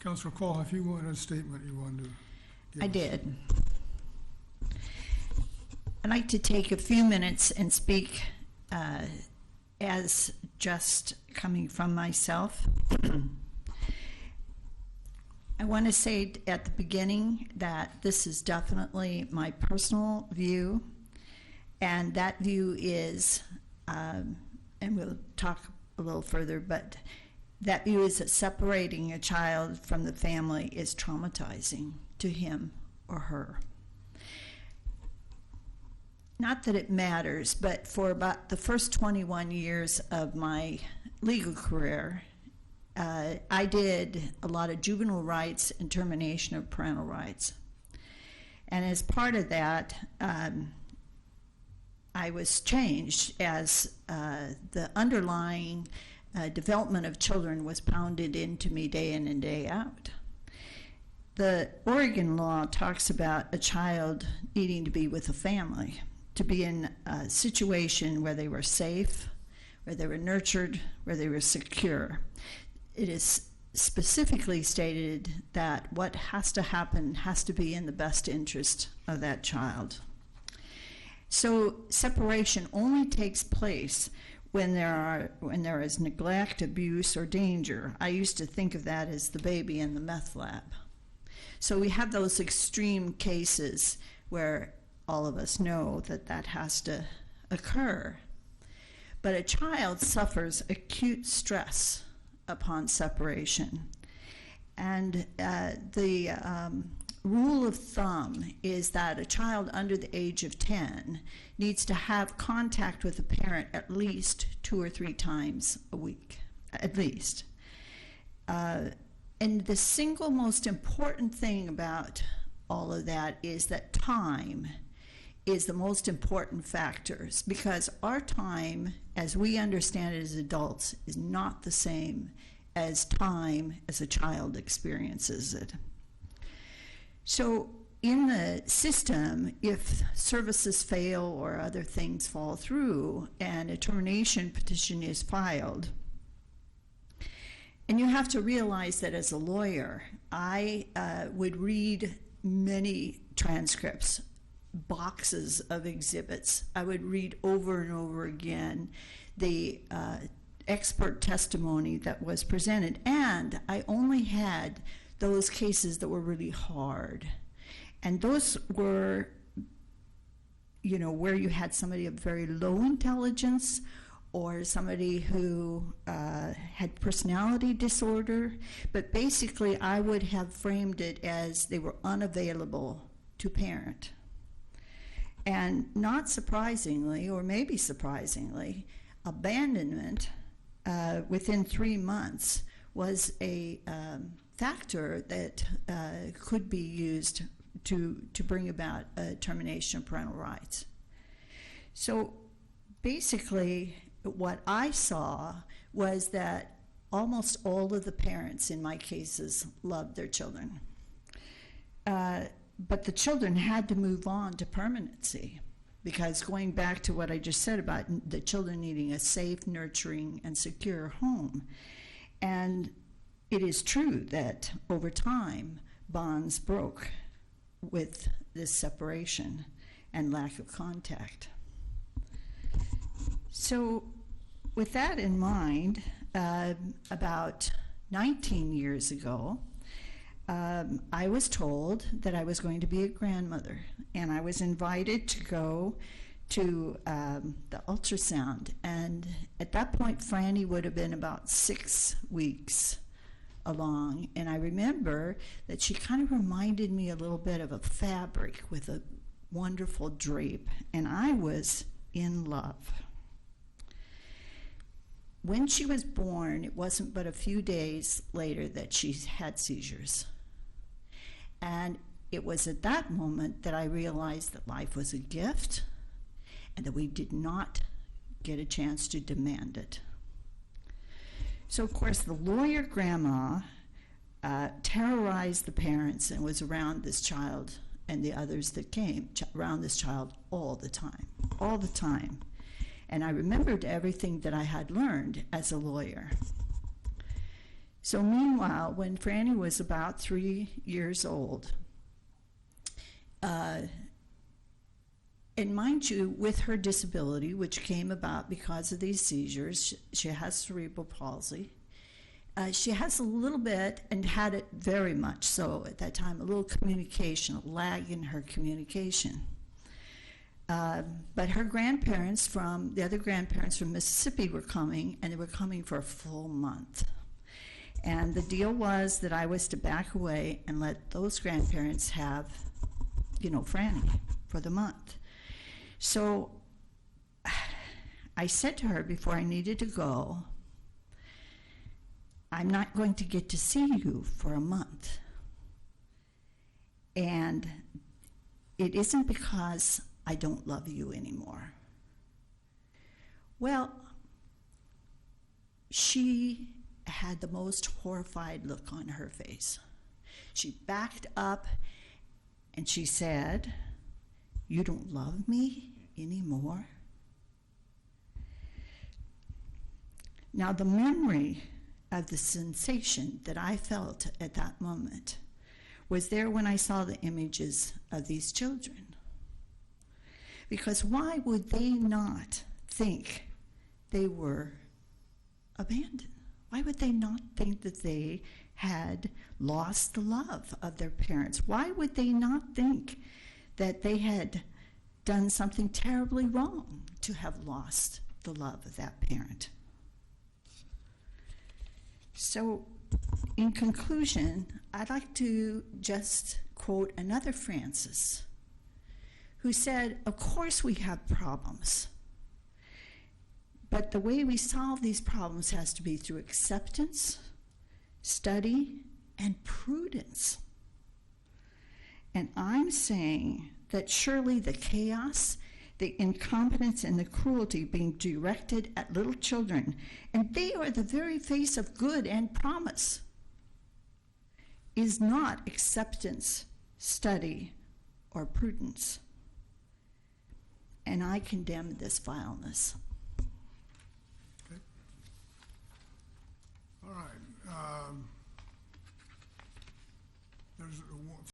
Councilor Kohlhoff, you wanted a statement you wanted to give I us. did. I'd like to take a few minutes and speak as just coming from myself. I want to say at the beginning that this is definitely my personal view, and that view is, and we'll talk a little further, but that view is that separating a child from the family is traumatizing to him or her. Not that it matters, but for about the first 21 years of my legal career, I did a lot of juvenile rights and termination of parental rights. And as part of that, I was changed as the underlying development of children was pounded into me day in and day out. The Oregon law talks about a child needing to be with a family, to be in a situation where they were safe, where they were nurtured, where they were secure. It is specifically stated that what has to happen has to be in the best interest of that child. So separation only takes place when there is neglect, abuse, or danger. I used to think of that as the baby in the meth lab. So we have those extreme cases where all of us know that that has to occur. But a child suffers acute stress upon separation. And the rule of thumb is that a child under the age of 10 needs to have contact with a parent at least 2 or 3 times a week, at least. And the single most important thing about all of that is that time is the most important factors, because our time, as we understand it as adults, is not the same as time as a child experiences it. So in the system, if services fail or other things fall through and a termination petition is filed, and you have to realize that as a lawyer, I would read many transcripts, boxes of exhibits. I would read over and over again the expert testimony that was presented, and I only had those cases that were really hard. And those were, you know, where you had somebody of very low intelligence or somebody who had personality disorder. But basically, I would have framed it as they were unavailable to parent. And not surprisingly, or maybe surprisingly, abandonment within 3 months was a factor that could be used to bring about a termination of parental rights. So basically, what I saw was that almost all of the parents in my cases loved their children. But the children had to move on to permanency, because going back to what I just said about the children needing a safe, nurturing, and secure home. And it is true that over time, bonds broke with this separation and lack of contact. So with that in mind, about 19 years ago, I was told that I was going to be a grandmother, and I was invited to go to the ultrasound. And at that point, Franny would have been about 6 weeks along. And I remember that she kind of reminded me a little bit of a fabric with a wonderful drape, and I was in love. When she was born, it wasn't but a few days later that she had seizures. And it was at that moment that I realized that life was a gift and that we did not get a chance to demand it. So, of course, the lawyer grandma terrorized the parents and was around this child and the others that came around this child all the time. And I remembered everything that I had learned as a lawyer. So meanwhile, when Franny was about 3 years old, and mind you, with her disability, which came about because of these seizures, she has cerebral palsy. She has a little bit, and had it very much so at that time, a little communication, a lag in her communication. But her grandparents the other grandparents from Mississippi were coming, and they were coming for a full month. And the deal was that I was to back away and let those grandparents have, Franny for the month. So I said to her before I needed to go, I'm not going to get to see you for a month. And it isn't because I don't love you anymore. Well, she had the most horrified look on her face. She backed up and she said, "You don't love me anymore?" Now, the memory of the sensation that I felt at that moment was there when I saw the images of these children. Because why would they not think they were abandoned? Why would they not think that they had lost the love of their parents? Why would they not think that they had done something terribly wrong to have lost the love of that parent? So, in conclusion, I'd like to just quote another Francis, who said, "Of course we have problems, but the way we solve these problems has to be through acceptance, study, and prudence." And I'm saying that surely the chaos, the incompetence, and the cruelty being directed at little children, and they are the very face of good and promise, is not acceptance, study, or prudence. And I condemn this vileness. Okay. All right. There's